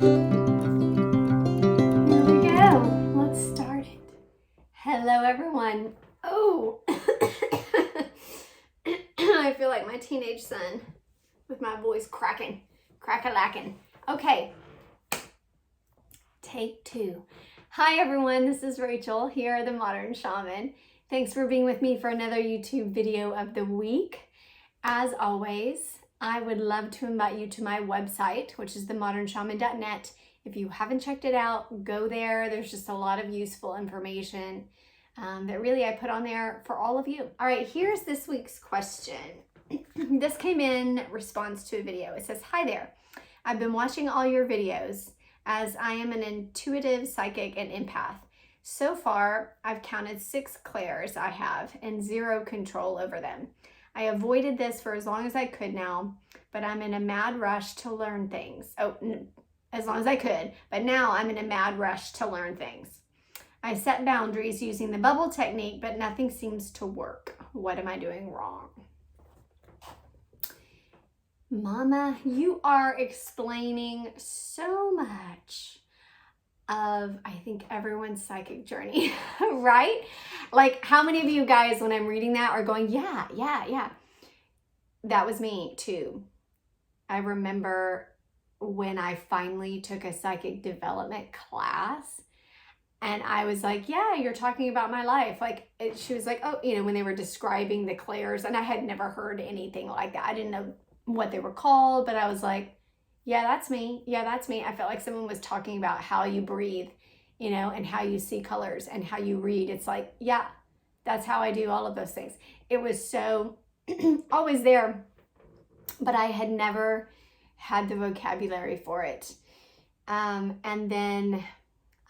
Here we go. Let's start it. Hello, everyone. Oh, I feel like my teenage son with my voice cracking, crack-a-lacking. Okay, take two. Hi, everyone. This is Rachel here, the Modern Shaman. Thanks for being with me for another YouTube video of the week. As always, I would love to invite you to my website, which is themodernshaman.net. If you haven't checked it out, go there. There's just a lot of useful information that really I put on there for all of you. All right, here's this week's question. This came in response to a video. It says, "Hi there. I've been watching all your videos as I am an intuitive, psychic, and empath. So far, I've counted 6 clairs I have and 0 control over them. I avoided this for as long as I could now, but I'm in a mad rush to learn things. As long as I could, but now I'm in a mad rush to learn things. I set boundaries using the bubble technique, but nothing seems to work. What am I doing wrong?" Mama, you are explaining so much of, I think, everyone's psychic journey, right? Like, how many of you guys, when I'm reading that, are going, yeah. That was me too. I remember when I finally took a psychic development class and I was like, yeah, you're talking about my life. She was like, oh, when they were describing the clairs, and I had never heard anything like that. I didn't know what they were called, but I was like, yeah, that's me. Yeah, that's me. I felt like someone was talking about how you breathe, and how you see colors and how you read. It's like, yeah, that's how I do all of those things. It was so always there, but I had never had the vocabulary for it. And then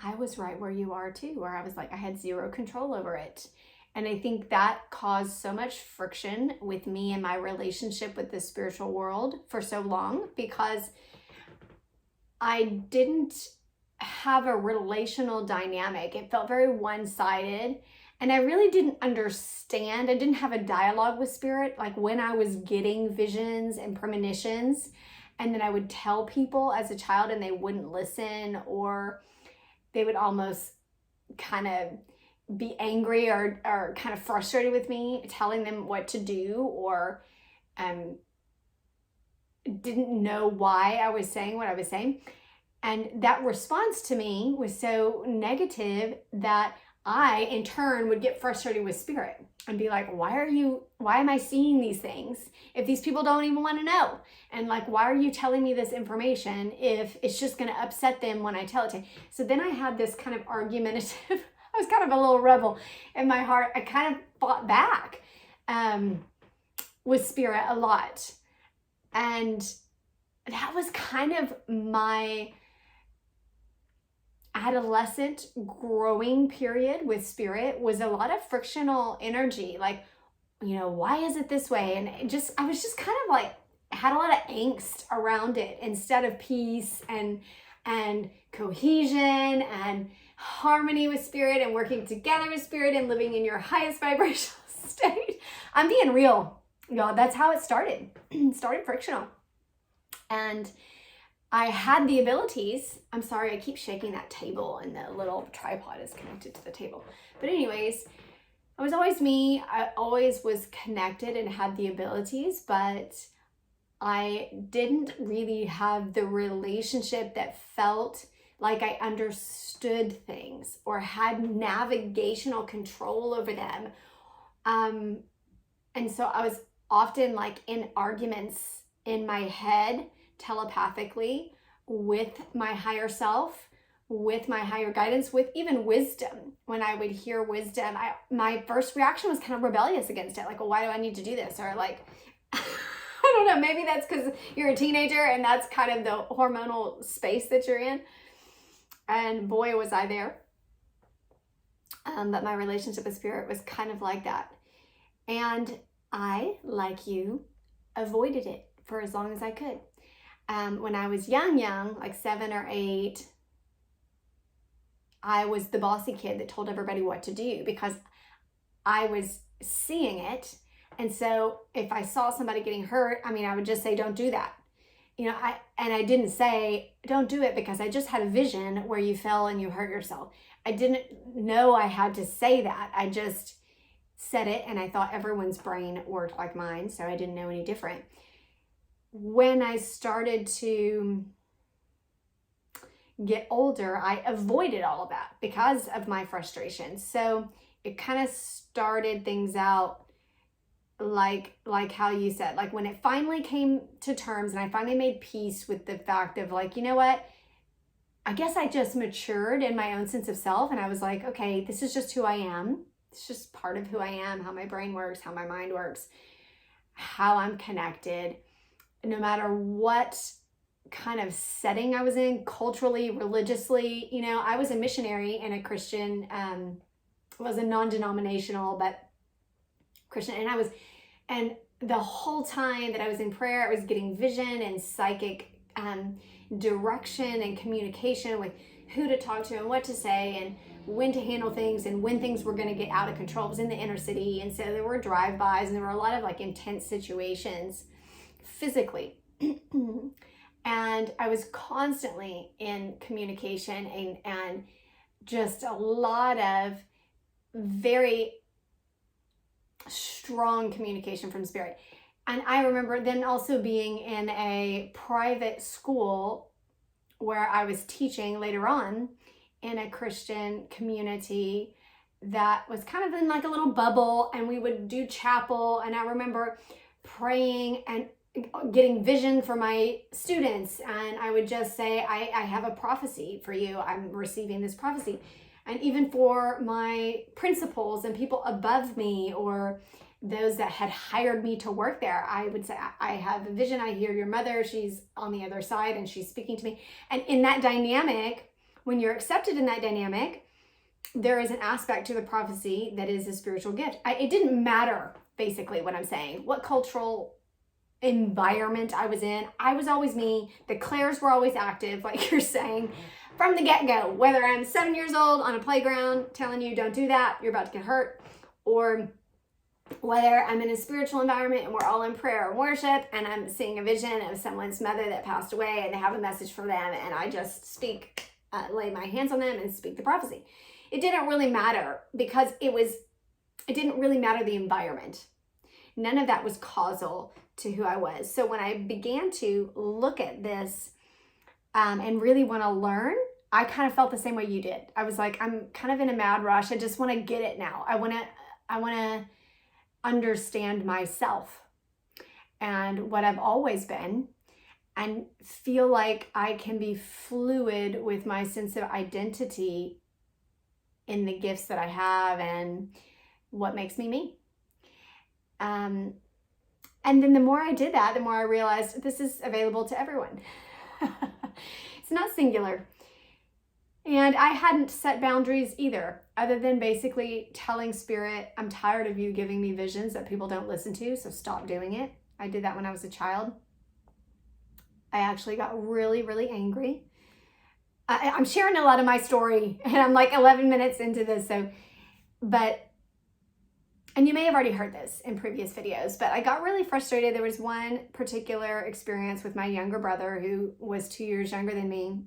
I was right where you are too, where I was like, I had 0 control over it. And I think that caused so much friction with me and my relationship with the spiritual world for so long, because I didn't have a relational dynamic. It felt very one-sided. And I really didn't understand. I didn't have a dialogue with spirit. Like when I was getting visions and premonitions, and then I would tell people as a child and they wouldn't listen, or they would almost kind of be angry or kind of frustrated with me telling them what to do, or didn't know why I was saying what I was saying. And that response to me was so negative that I, in turn, would get frustrated with spirit and be like, why am I seeing these things if these people don't even want to know? And like, why are you telling me this information if it's just going to upset them when I tell it to you? So then I had this kind of argumentative, I was kind of a little rebel in my heart. I kind of fought back with spirit a lot. And that was kind of my adolescent growing period with spirit. Was a lot of frictional energy, like, why is it this way? And I was just kind of like, had a lot of angst around it instead of peace and cohesion and harmony with spirit and working together with spirit and living in your highest vibrational state. I'm being real, y'all. That's how it started. It started frictional. And I had the abilities. I'm sorry, I keep shaking that table and the little tripod is connected to the table. But anyways, I was always me. I always was connected and had the abilities, but I didn't really have the relationship that felt like I understood things or had navigational control over them. And so I was often like in arguments in my head telepathically with my higher self, with my higher guidance, with even wisdom. When I would hear wisdom, my first reaction was kind of rebellious against it. Like, well, why do I need to do this? Or like, I don't know, maybe that's because you're a teenager and that's kind of the hormonal space that you're in. And boy, was I there. But my relationship with spirit was kind of like that. And I, like you, avoided it for as long as I could. When I was young, like 7 or 8, I was the bossy kid that told everybody what to do because I was seeing it. And so if I saw somebody getting hurt, I would just say, don't do that. I didn't say, don't do it, because I just had a vision where you fell and you hurt yourself. I didn't know I had to say that. I just said it, and I thought everyone's brain worked like mine, so I didn't know any different. When I started to get older, I avoided all of that because of my frustration. So it kind of started things out like how you said, like when it finally came to terms and I finally made peace with the fact of like, you know what, I guess I just matured in my own sense of self, and I was like, okay, this is just who I am. It's just part of who I am, how my brain works, how my mind works, how I'm connected. No matter what kind of setting I was in, culturally, religiously, I was a missionary in a Christian, was a non-denominational, but Christian. And the whole time that I was in prayer, I was getting vision and psychic direction and communication with who to talk to and what to say and when to handle things and when things were going to get out of control. It was in the inner city, and so there were drive-bys and there were a lot of like intense situations physically. And I was constantly in communication and just a lot of very strong communication from spirit. And I remember then also being in a private school where I was teaching later on in a Christian community that was kind of in like a little bubble, and we would do chapel. And I remember praying and getting vision for my students, and I would just say, I have a prophecy for you. I'm receiving this prophecy. And even for my principals and people above me, or those that had hired me to work there, I would say, I have a vision. I hear your mother. She's on the other side and she's speaking to me. And in that dynamic, when you're accepted in that dynamic, there is an aspect to the prophecy that is a spiritual gift. It didn't matter, basically, what I'm saying, what cultural environment I was in. I was always me. The clairs were always active, like you're saying, from the get-go. Whether I'm 7 years old on a playground telling you don't do that, you're about to get hurt, or whether I'm in a spiritual environment and we're all in prayer and worship and I'm seeing a vision of someone's mother that passed away and they have a message for them, and I just speak, lay my hands on them and speak the prophecy. It didn't really matter, because it didn't really matter the environment. None of that was causal to who I was. So when I began to look at this and really want to learn, I kind of felt the same way you did. I was like, I'm kind of in a mad rush. I just want to get it now. I want to understand myself and what I've always been, and feel like I can be fluid with my sense of identity in the gifts that I have and what makes me me. And then the more I did that, the more I realized this is available to everyone. It's not singular. And I hadn't set boundaries either, other than basically telling spirit, I'm tired of you giving me visions that people don't listen to, so stop doing it. I did that when I was a child. I actually got really, really angry. I'm sharing a lot of my story, and I'm like 11 minutes into this, and you may have already heard this in previous videos, but I got really frustrated. There was one particular experience with my younger brother, who was 2 years younger than me.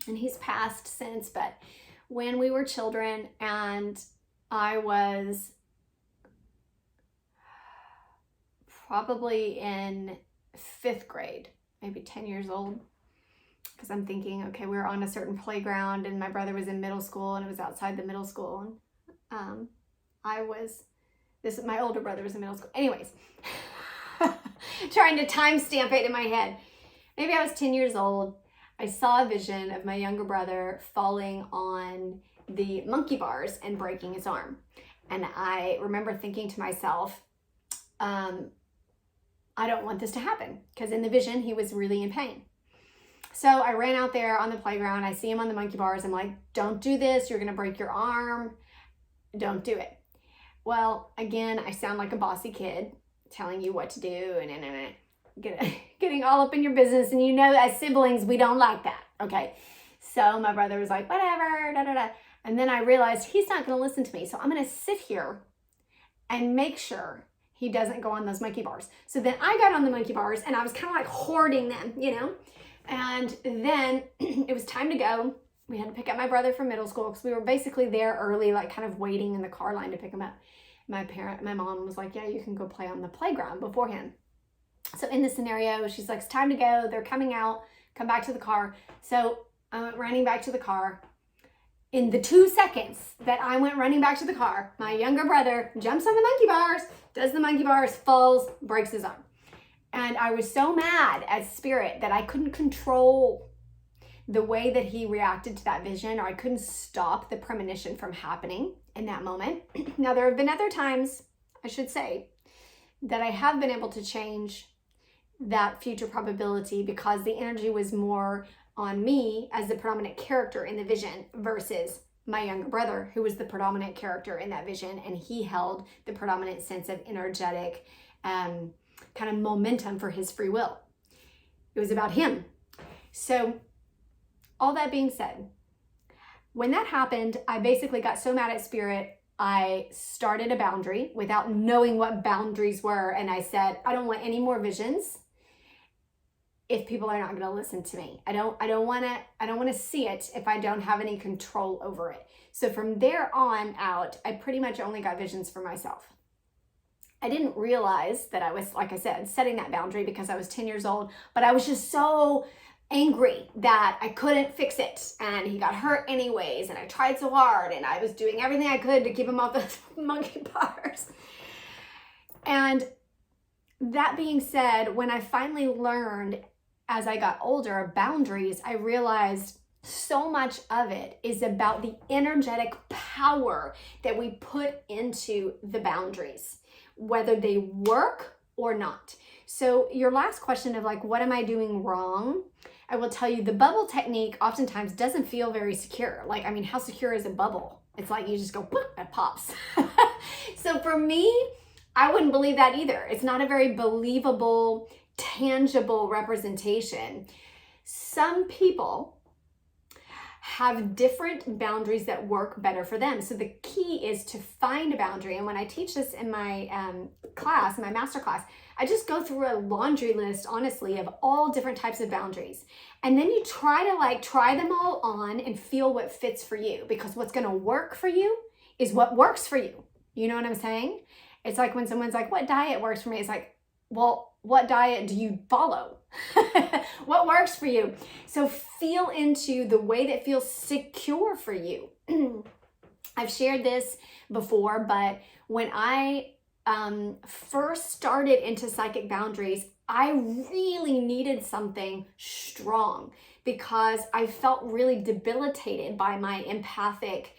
And he's passed since, but when we were children and I was probably in 5th grade, maybe 10 years old, because I'm thinking, okay, we were on a certain playground and my brother was in middle school and it was outside the middle school. And my older brother was in middle school. Anyways, trying to timestamp it in my head. Maybe I was 10 years old. I saw a vision of my younger brother falling on the monkey bars and breaking his arm. And I remember thinking to myself, I don't want this to happen, because in the vision, he was really in pain. So I ran out there on the playground. I see him on the monkey bars. I'm like, don't do this. You're going to break your arm. Don't do it. Well, again, I sound like a bossy kid telling you what to do and getting all up in your business. And you know, as siblings, we don't like that. Okay. So my brother was like, whatever, da, da, da. And then I realized he's not going to listen to me. So I'm going to sit here and make sure he doesn't go on those monkey bars. So then I got on the monkey bars and I was kind of like hoarding them, and then it was time to go. We had to pick up my brother from middle school because we were basically there early, like kind of waiting in the car line to pick him up. My mom was like, yeah, you can go play on the playground beforehand. So in this scenario, she's like, it's time to go. They're coming out, come back to the car. So I went running back to the car. In the 2 seconds that I went running back to the car, my younger brother jumps on the monkey bars, does the monkey bars, falls, breaks his arm. And I was so mad at Spirit that I couldn't control the way that he reacted to that vision, or I couldn't stop the premonition from happening in that moment. Now, there have been other times, I should say, that I have been able to change that future probability because the energy was more on me as the predominant character in the vision versus my younger brother, who was the predominant character in that vision, and he held the predominant sense of energetic kind of momentum for his free will. It was about him. So all that being said, when that happened, I basically got so mad at Spirit, I started a boundary without knowing what boundaries were, and I said, I don't want any more visions if people are not going to listen to me. I don't want to see it if I don't have any control over it. So from there on out, I pretty much only got visions for myself. I didn't realize that I was, like I said, setting that boundary because I was 10 years old, but I was just so angry that I couldn't fix it, and he got hurt anyways, and I tried so hard, and I was doing everything I could to keep him off the monkey bars. And that being said, when I finally learned as I got older boundaries, I realized so much of it is about the energetic power that we put into the boundaries, whether they work or not. So your last question of like, what am I doing wrong? I will tell you, the bubble technique oftentimes doesn't feel very secure. Like, I mean, how secure is a bubble? It's like you just go, boop, it pops. So for me, I wouldn't believe that either. It's not a very believable, tangible representation. Some people have different boundaries that work better for them. So the key is to find a boundary. And when I teach this in my class, my master class, I just go through a laundry list, honestly, of all different types of boundaries. And then you try to try them all on and feel what fits for you, because what's going to work for you is what works for you. You know what I'm saying? It's like when someone's like, what diet works for me? It's like, well, what diet do you follow? What works for you? So feel into the way that feels secure for you. I've shared this before, but when I first started into psychic boundaries, I really needed something strong because I felt really debilitated by my empathic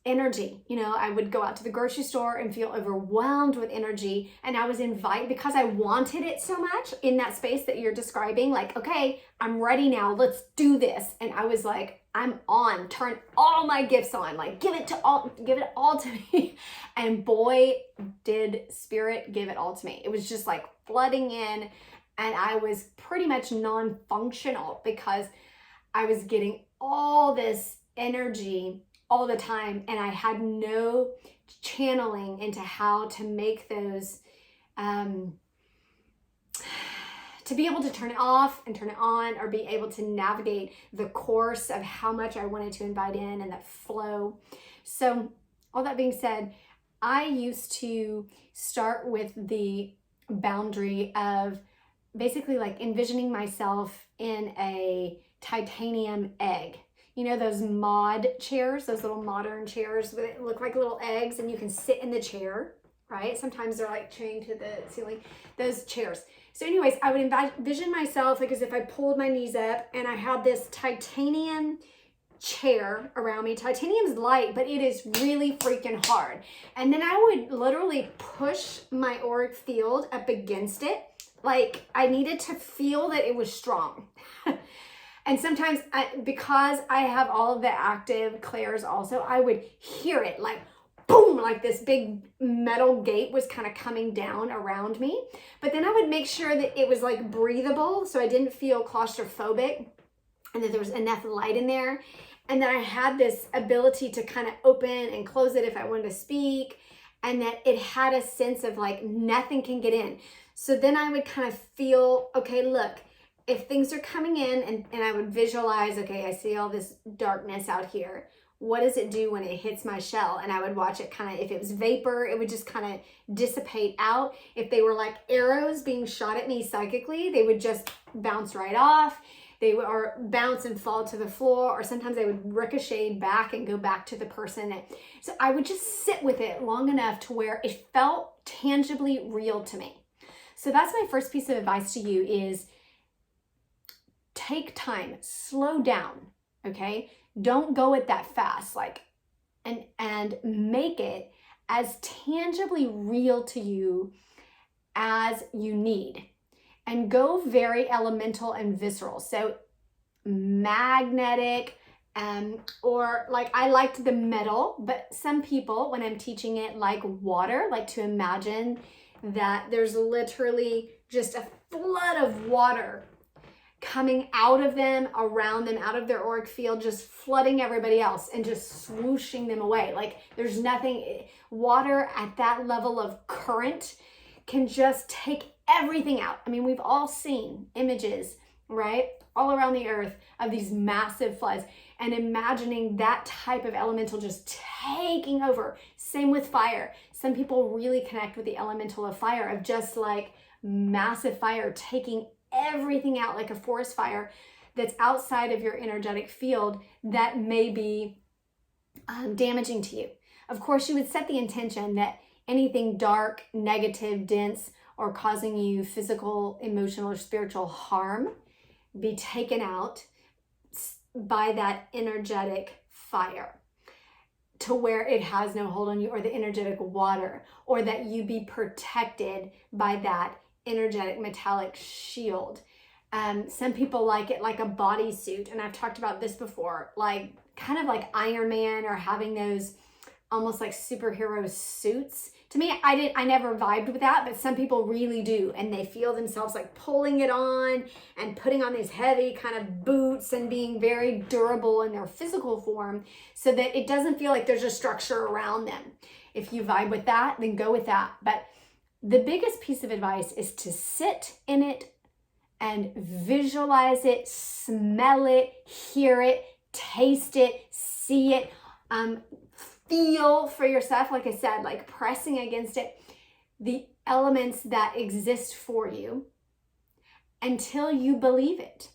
energy. I would go out to the grocery store and feel overwhelmed with energy, and I was invited because I wanted it so much in that space that you're describing, like, okay, I'm ready now, let's do this. And I was like, I'm on, turn all my gifts on, like give it all to me. And boy, did Spirit give it all to me. It was just like flooding in, and I was pretty much non-functional because I was getting all this energy all the time, and I had no channeling into how to make those, to be able to turn it off and turn it on, or be able to navigate the course of how much I wanted to invite in and that flow. So all that being said, I used to start with the boundary of basically like envisioning myself in a titanium egg. You know those mod chairs, those little modern chairs that look like little eggs, and you can sit in the chair, right? Sometimes they're like chained to the ceiling, those chairs. So anyways, I would envision myself like as if I pulled my knees up and I had this titanium chair around me. Titanium's light, but it is really freaking hard. And then I would literally push my auric field up against it. Like I needed to feel that it was strong. And sometimes because I have all of the active clairs also, I would hear it like boom, like this big metal gate was kind of coming down around me. But then I would make sure that it was like breathable, so I didn't feel claustrophobic, and that there was enough light in there. And then I had this ability to kind of open and close it if I wanted to speak. and that it had a sense of like nothing can get in. So then I would kind of feel, okay, look, if things are coming in and I would visualize, okay, I see all this darkness out here. What does it do when it hits my shell? And I would watch it kind of, if it was vapor, it would just kind of dissipate out. If they were like arrows being shot at me psychically, they would just bounce right off. They would or bounce and fall to the floor, or sometimes they would ricochet back and go back to the person. So I would just sit with it long enough to where it felt tangibly real to me. So that's my first piece of advice to you is take time, slow down, okay? Don't go at that fast, like, and make it as tangibly real to you as you need. And go very elemental and visceral. So magnetic, or like I liked the metal, but some people, when I'm teaching it, like water, like to imagine that there's literally just a flood of water coming out of them, around them, out of their auric field, just flooding everybody else and just swooshing them away. Like there's nothing, water at that level of current can just take everything out. I mean, we've all seen images, right, all around the earth of these massive floods, and imagining that type of elemental just taking over. Same with fire. Some people really connect with the elemental of fire, of just like massive fire taking everything out, like a forest fire that's outside of your energetic field that may be damaging to you. Of course, you would set the intention that anything dark, negative, dense, or causing you physical, emotional, or spiritual harm be taken out by that energetic fire to where it has no hold on you, or the energetic water, or that you be protected by that energetic metallic shield. Some people like it like a bodysuit, and I've talked about this before, like kind of like Iron Man, or having those almost like superhero suits. To me, I never vibed with that, but some people really do, and they feel themselves like pulling it on and putting on these heavy kind of boots and being very durable in their physical form, so that it doesn't feel like there's a structure around them. If you vibe with that, then go with that. But the biggest piece of advice is to sit in it and visualize it, smell it, hear it, taste it, see it, feel for yourself, like I said, like pressing against it, the elements that exist for you until you believe it.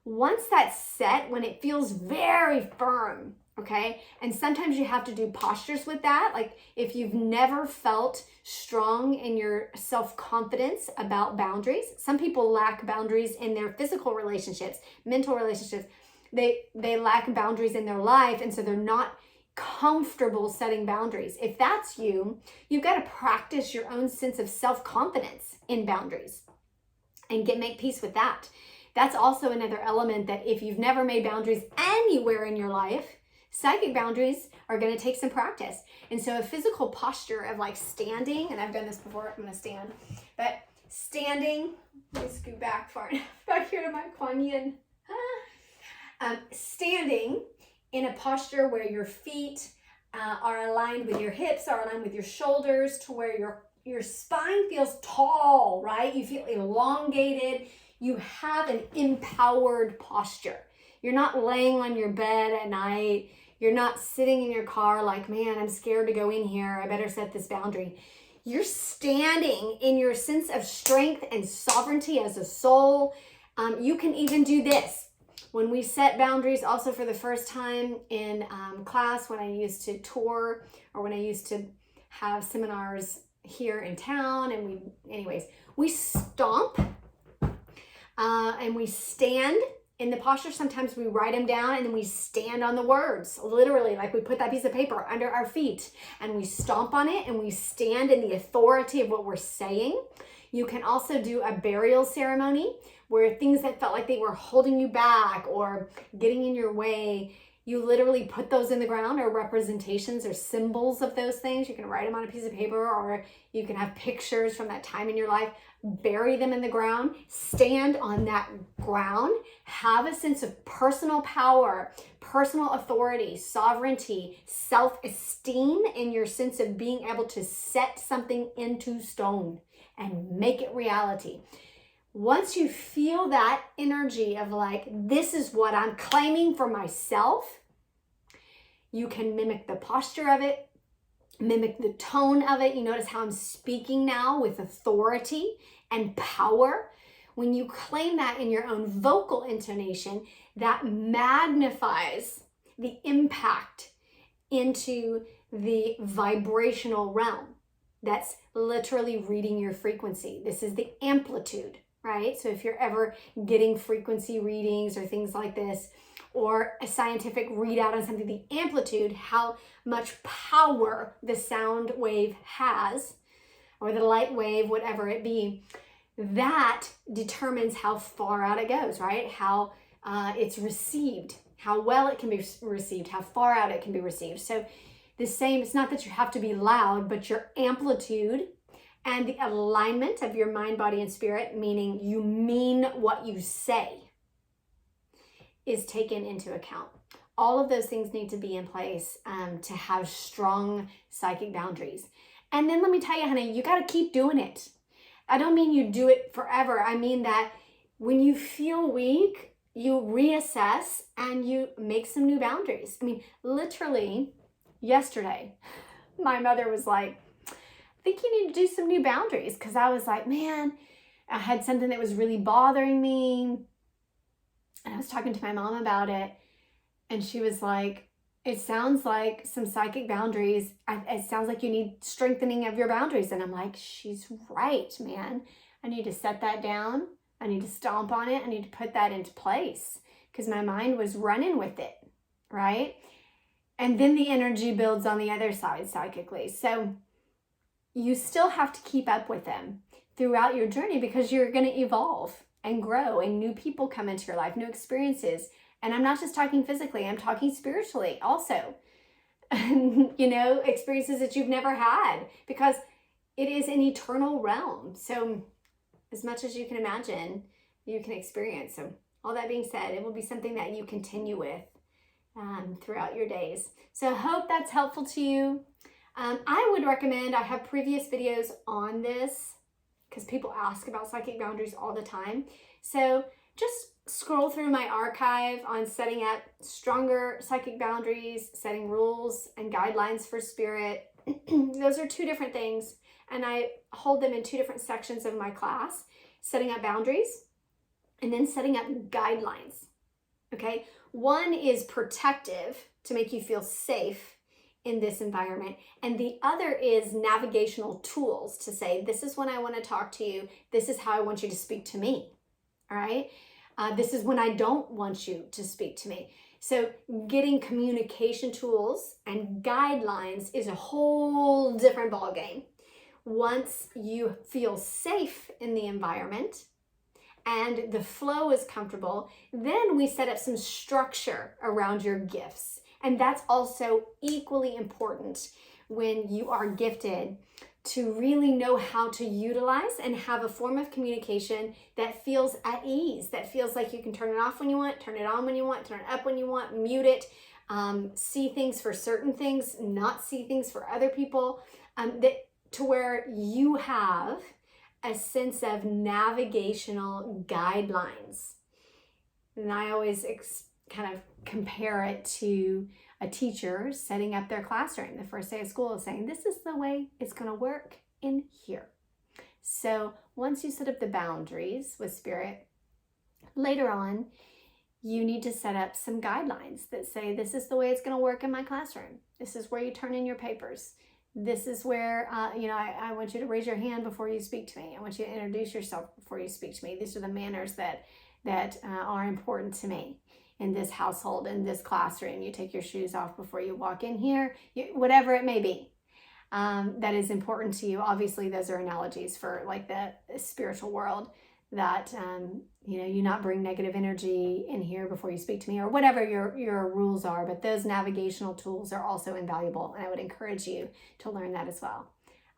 Once that's set, when it feels very firm, okay, and sometimes you have to do postures with that, like if you've never felt strong in your self-confidence about boundaries. Some people lack boundaries in their physical relationships, mental relationships. They lack boundaries in their life, and so they're not comfortable setting boundaries. If that's you, you've got to practice your own sense of self-confidence in boundaries and make peace with that. That's also another element, that if you've never made boundaries anywhere in your life, psychic boundaries are going to take some practice. And so a physical posture of like standing, and I've done this before, I'm going to stand, but standing, let me scoot back far enough back here to my Kuan Yin. Standing in a posture where your feet are aligned with your hips, are aligned with your shoulders, to where your spine feels tall, right? You feel elongated. You have an empowered posture. You're not laying on your bed at night. You're not sitting in your car like, man, I'm scared to go in here. I better set this boundary. You're standing in your sense of strength and sovereignty as a soul. You can even do this. When we set boundaries, also for the first time in class, when I used to tour, or when I used to have seminars here in town, and we stomp and we stand in the posture. Sometimes we write them down, and then we stand on the words, literally, like we put that piece of paper under our feet and we stomp on it, and we stand in the authority of what we're saying. You can also do a burial ceremony, where things that felt like they were holding you back or getting in your way, you literally put those in the ground, or representations or symbols of those things. You can write them on a piece of paper, or you can have pictures from that time in your life bury them in the ground, stand on that ground, have a sense of personal power, personal authority, sovereignty, self-esteem, and your sense of being able to set something into stone and make it reality. Once you feel that energy of like, this is what I'm claiming for myself, you can mimic the posture of it, mimic the tone of it. You notice how I'm speaking now with authority and power. When you claim that in your own vocal intonation, that magnifies the impact into the vibrational realm. That's literally reading your frequency. This is the amplitude, right? So if you're ever getting frequency readings or things like this, or a scientific readout on something, the amplitude, how much power the sound wave has, or the light wave, whatever it be, that determines how far out it goes, right? How it's received, how well it can be received, how far out it can be received. So the same, it's not that you have to be loud, but your amplitude and the alignment of your mind, body, and spirit, meaning you mean what you say, is taken into account. All of those things need to be in place to have strong psychic boundaries. And then let me tell you, honey, you got to keep doing it. I don't mean you do it forever. I mean that when you feel weak, you reassess and you make some new boundaries. I mean, literally yesterday, my mother was like, I think you need to do some new boundaries, because I was like, man, I had something that was really bothering me. And I was talking to my mom about it, and she was like, it sounds like some psychic boundaries. It sounds like you need strengthening of your boundaries. And I'm like, she's right, man. I need to set that down. I need to stomp on it. I need to put that into place, because my mind was running with it, right? And then the energy builds on the other side psychically. So you still have to keep up with them throughout your journey, because you're going to evolve and grow, and new people come into your life, new experiences. And I'm not just talking physically, I'm talking spiritually also. You know, experiences that you've never had, because it is an eternal realm. So as much as you can imagine, you can experience. So all that being said, it will be something that you continue with throughout your days. So I hope that's helpful to you. I would recommend, I have previous videos on this, because people ask about psychic boundaries all the time. So just scroll through my archive on setting up stronger psychic boundaries, setting rules and guidelines for spirit. Those are two different things, and I hold them in two different sections of my class: setting up boundaries and then setting up guidelines. Okay, one is protective to make you feel safe in this environment, and the other is navigational tools to say, this is when I want to talk to you, this is how I want you to speak to me. All right, this is when I don't want you to speak to me. So getting communication tools and guidelines is a whole different ballgame. Once you feel safe in the environment and the flow is comfortable, then we set up some structure around your gifts. And that's also equally important when you are gifted, to really know how to utilize and have a form of communication that feels at ease, that feels like you can turn it off when you want, turn it on when you want, turn it up when you want, mute it, see things for certain things, not see things for other people, to where you have a sense of navigational guidelines. And I always kind of compare it to a teacher setting up their classroom the first day of school, saying, this is the way it's going to work in here. So once you set up the boundaries with spirit, later on, you need to set up some guidelines that say, this is the way it's going to work in my classroom. This is where you turn in your papers. This is where, I want you to raise your hand before you speak to me. I want you to introduce yourself before you speak to me. These are the manners that are important to me in this household, in this classroom. You take your shoes off before you walk in here, whatever it may be, that is important to you. Obviously, those are analogies for like the spiritual world, that, you not bring negative energy in here before you speak to me, or whatever your rules are. But those navigational tools are also invaluable, and I would encourage you to learn that as well.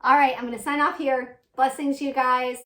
All right, I'm going to sign off here. Blessings, you guys.